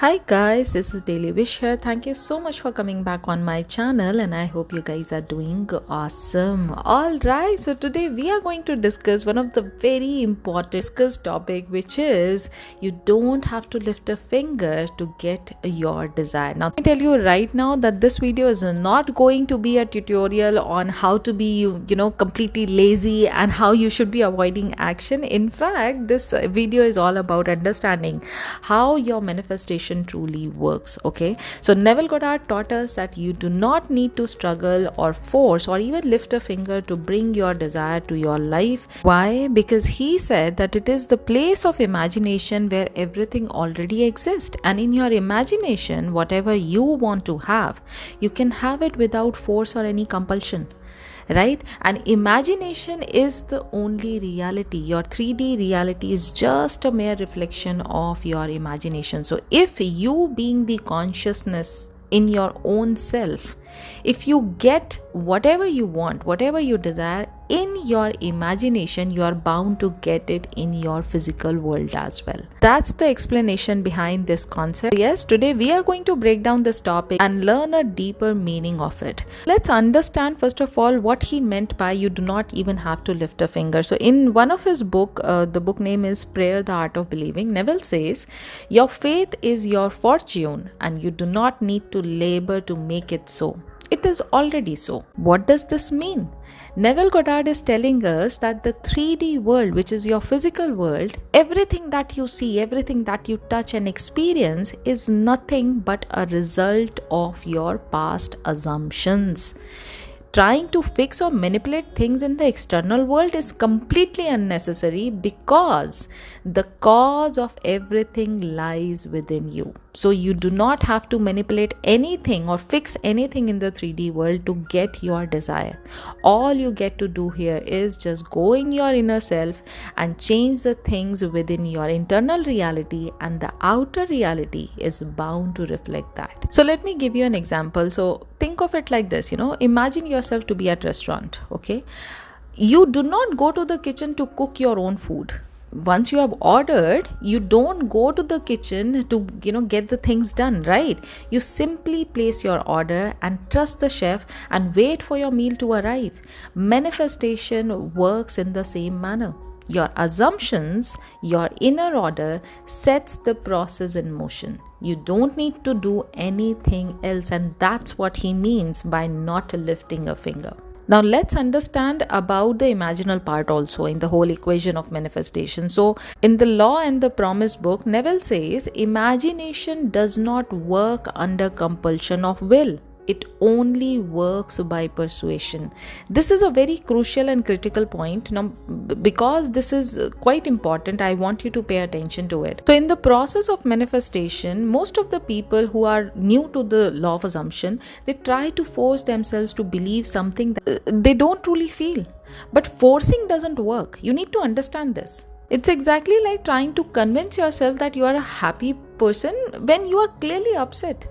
Hi guys, this is Daily Wish here. Thank you so much for coming back on my channel and I hope you guys are doing awesome. Alright, so today we are going to discuss one of the very important discussed topic, which is you don't have to lift a finger to get your desire. Now, let me tell you right now that this video is not going to be a tutorial on how to be, completely lazy and how you should be avoiding action. In fact, this video is all about understanding how your manifestation truly works. Okay, so Neville Goddard taught us that you do not need to struggle or force or even lift a finger to bring your desire to your life. Why? Because he said that it is the place of imagination where everything already exists, and in your imagination, whatever you want to have, you can have it without force or any compulsion. Right? And imagination is the only reality. Your 3D reality is just a mere reflection of your imagination. So if you being the consciousness in your own self, if you get whatever you want, whatever you desire in your imagination, you are bound to get it in your physical world as well. That's the explanation behind this concept. Yes, today we are going to break down this topic and learn a deeper meaning of it. Let's understand first of all what he meant by you do not even have to lift a finger. So in one of his book, the book name is Prayer, the Art of Believing, Neville says, your faith is your fortune and you do not need to labor to make it so. It is already so. What does this mean? Neville Goddard is telling us that the 3D world, which is your physical world, everything that you see, everything that you touch and experience is nothing but a result of your past assumptions. Trying to fix or manipulate things in the external world is completely unnecessary because the cause of everything lies within you. So you do not have to manipulate anything or fix anything in the 3D world to get your desire. All you get to do here is just go in your inner self and change the things within your internal reality, and the outer reality is bound to reflect that. So let me give you an example. So think of it like this, imagine yourself to be at restaurant, okay? You do not go to the kitchen to cook your own food. Once you have ordered, you don't go to the kitchen to get the things done, right? You simply place your order and trust the chef and wait for your meal to arrive. Manifestation works in the same manner. Your assumptions, your inner order sets the process in motion. You don't need to do anything else, and that's what he means by not lifting a finger. Now let's understand about the imaginal part also in the whole equation of manifestation. So in the Law and the Promise book, Neville says imagination does not work under compulsion of will. It only works by persuasion. This is a very crucial and critical point. Now, because this is quite important, I want you to pay attention to it. So in the process of manifestation, most of the people who are new to the law of assumption, they try to force themselves to believe something that they don't truly feel. But forcing doesn't work. You need to understand this. It's exactly like trying to convince yourself that you are a happy person when you are clearly upset.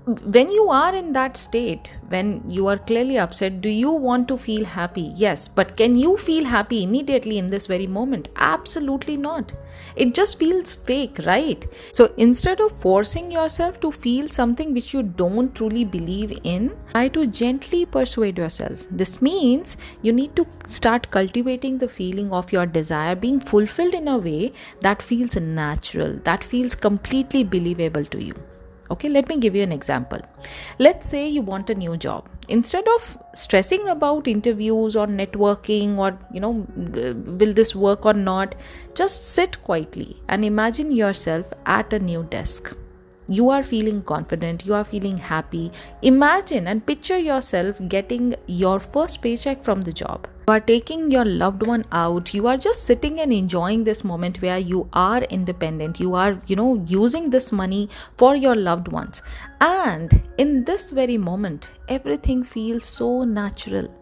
When you are in that state, when you are clearly upset, do you want to feel happy? Yes, but can you feel happy immediately in this very moment? Absolutely not. It just feels fake, right? So instead of forcing yourself to feel something which you don't truly believe in, try to gently persuade yourself. This means you need to start cultivating the feeling of your desire being fulfilled in a way that feels natural, that feels completely believable to you. Okay, let me give you an example. Let's say you want a new job. Instead of stressing about interviews or networking or, will this work or not, just sit quietly and imagine yourself at a new desk. You are feeling confident, you are feeling happy. Imagine and picture yourself getting your first paycheck from the job. You are taking your loved one out. You are just sitting and enjoying this moment where you are independent. You are, using this money for your loved ones. And in this very moment, everything feels so natural.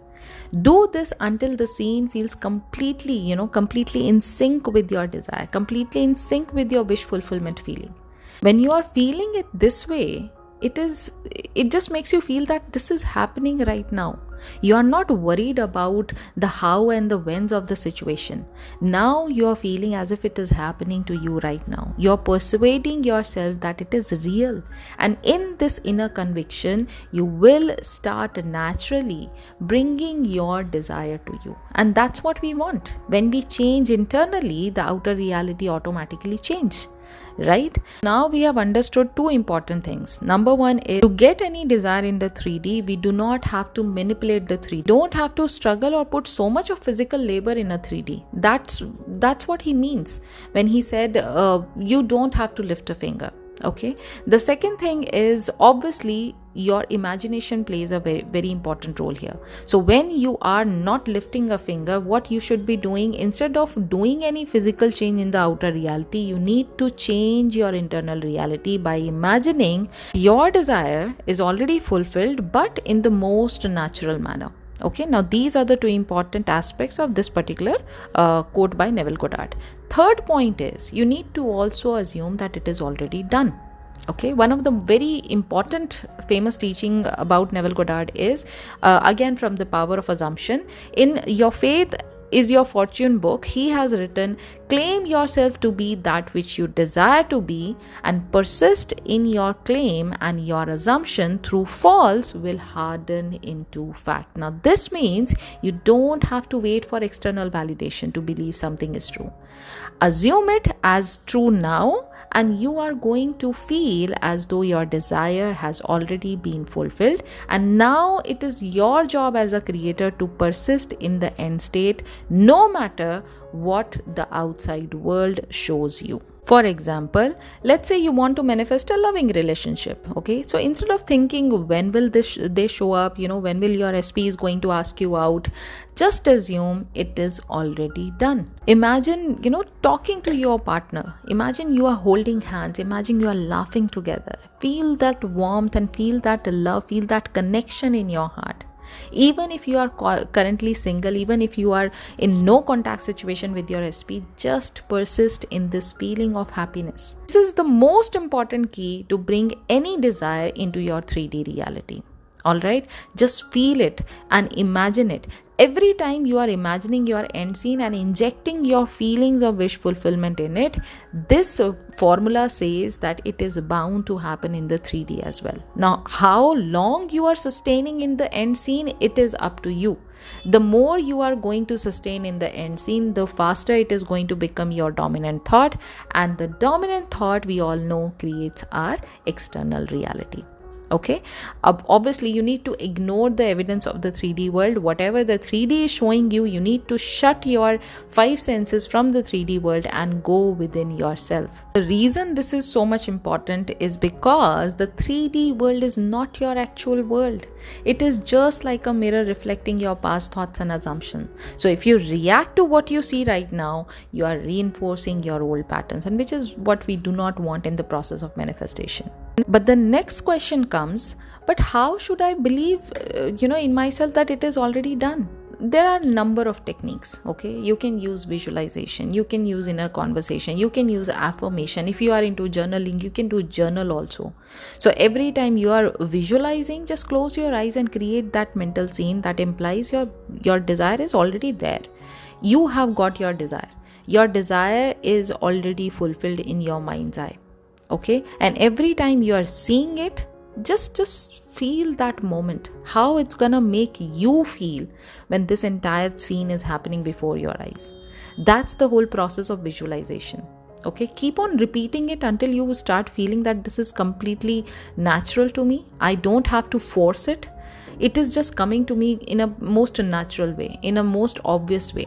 Do this until the scene feels completely in sync with your desire, completely in sync with your wish fulfillment feeling. When you are feeling it this way, it just makes you feel that this is happening right now. You are not worried about the how and the whens of the situation. Now you are feeling as if it is happening to you right now. You are persuading yourself that it is real. And in this inner conviction, you will start naturally bringing your desire to you. And that's what we want. When we change internally, the outer reality automatically changes. Right? Now we have understood two important things. Number one is, to get any desire in the 3D, we do not have to manipulate the 3D. Don't have to struggle or put so much of physical labor in a 3D. That's what he means when he said you don't have to lift a finger. Okay. The second thing is, obviously your imagination plays a very, very important role here. So when you are not lifting a finger, what you should be doing, instead of doing any physical change in the outer reality, you need to change your internal reality by imagining your desire is already fulfilled, but in the most natural manner. Okay, now these are the two important aspects of this particular quote by Neville Goddard. Third point is, you need to also assume that it is already done. Okay, one of the very important famous teaching about Neville Goddard is again from The Power of Assumption. In Your Faith is Your Fortune book, he has written, claim yourself to be that which you desire to be and persist in your claim, and your assumption through false will harden into fact. Now this means you don't have to wait for external validation to believe something is true. Assume it as true now, and you are going to feel as though your desire has already been fulfilled, and now it is your job as a creator to persist in the end state, no matter what the outside world shows you. For example, let's say you want to manifest a loving relationship. Okay, so instead of thinking when will they show up, when will your SP is going to ask you out, just assume it is already done. Imagine, talking to your partner. Imagine you are holding hands. Imagine you are laughing together. Feel that warmth and feel that love, feel that connection in your heart. Even if you are currently single, even if you are in no contact situation with your SP, just persist in this feeling of happiness. This is the most important key to bring any desire into your 3D reality. Alright, just feel it and imagine it. Every time you are imagining your end scene and injecting your feelings of wish fulfillment in it, this formula says that it is bound to happen in the 3D as well. Now, how long you are sustaining in the end scene, it is up to you. The more you are going to sustain in the end scene, the faster it is going to become your dominant thought, and the dominant thought, we all know, creates our external reality. Okay, obviously you need to ignore the evidence of the 3D world. Whatever the 3D is showing you, you need to shut your 5 senses from the 3D world and go within yourself. The reason this is so much important is because the 3D world is not your actual world. It is just like a mirror reflecting your past thoughts and assumptions. So if you react to what you see right now, you are reinforcing your old patterns, and which is what we do not want in the process of manifestation. But the next question comes, but how should I believe, in myself that it is already done? There are a number of techniques. Okay, you can use visualization, you can use inner conversation, you can use affirmation. If you are into journaling, you can do journal also. So every time you are visualizing, just close your eyes and create that mental scene that implies your desire is already there. You have got your desire. Your desire is already fulfilled in your mind's eye. Okay, and every time you are seeing it, just feel that moment, how it's gonna make you feel when this entire scene is happening before your eyes. That's the whole process of visualization. Okay, keep on repeating it until you start feeling that this is completely natural to me. I don't have to force it. It is just coming to me in a most natural way, in a most obvious way.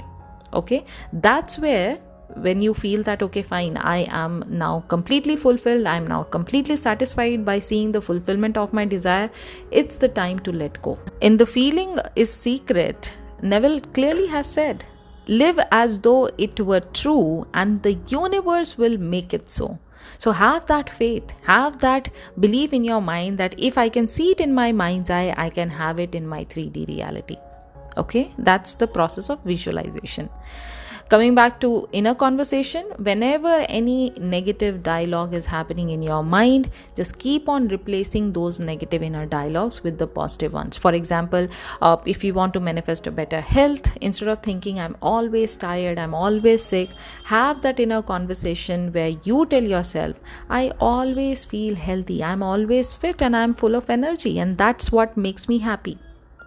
Okay, that's where, when you feel that, okay, fine, I am now completely fulfilled, I am now completely satisfied by seeing the fulfillment of my desire, it's the time to let go. In The Feeling is Secret, Neville clearly has said, live as though it were true and the universe will make it so. So have that faith, have that belief in your mind that if I can see it in my mind's eye, I can have it in my 3D reality. Okay, that's the process of visualization. Coming back to inner conversation, whenever any negative dialogue is happening in your mind, just keep on replacing those negative inner dialogues with the positive ones. For example, if you want to manifest a better health, instead of thinking I'm always tired, I'm always sick, have that inner conversation where you tell yourself, I always feel healthy, I'm always fit, and I'm full of energy, and that's what makes me happy.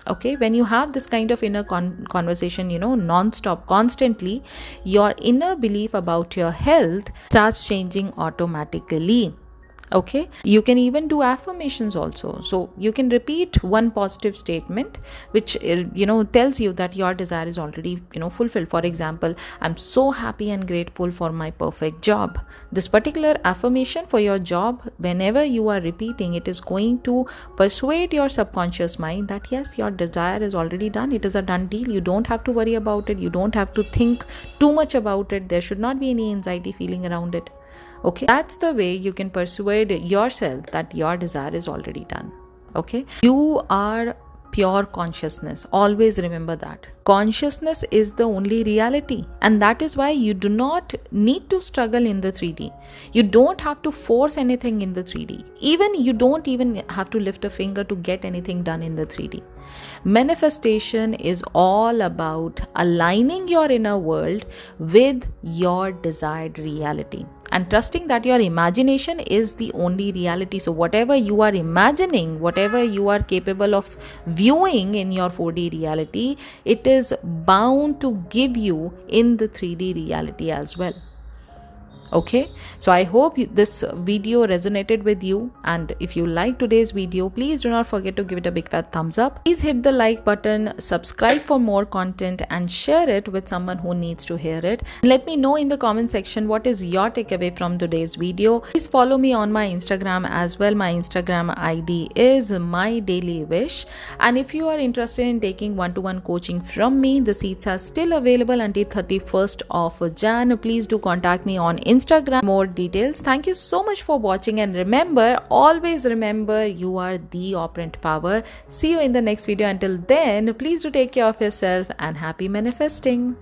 Okay, when you have this kind of inner conversation, non-stop, constantly, your inner belief about your health starts changing automatically. Okay, you can even do affirmations also. So you can repeat one positive statement which tells you that your desire is already fulfilled. For example, I'm so happy and grateful for my perfect job. This particular affirmation for your job, whenever you are repeating, it is going to persuade your subconscious mind that yes, your desire is already done. It is a done deal. You don't have to worry about it. You don't have to think too much about it. There should not be any anxiety feeling around it. Okay, that's the way you can persuade yourself that your desire is already done. Okay, you are pure consciousness. Always remember that. Consciousness is the only reality, and that is why you do not need to struggle in the 3D. You don't have to force anything in the 3D. You don't even have to lift a finger to get anything done in the 3D. Manifestation is all about aligning your inner world with your desired reality and trusting that your imagination is the only reality. So whatever you are imagining, whatever you are capable of viewing in your 4D reality, it is bound to give you in the 3D reality as well. Okay, so I hope this video resonated with you, and if you like today's video, please do not forget to give it a big fat thumbs up. Please hit the like button, subscribe for more content, and share it with someone who needs to hear it. Let me know in the comment section what is your takeaway from today's video. Please follow me on my Instagram as well. My Instagram ID is my daily wish, and if you are interested in taking one-to-one coaching from me, the seats are still available until 31st of Jan. Please do contact me on Instagram. More details. Thank you so much for watching, and remember, always remember, you are the operant power. See you in the next video. Until then, please do take care of yourself and happy manifesting.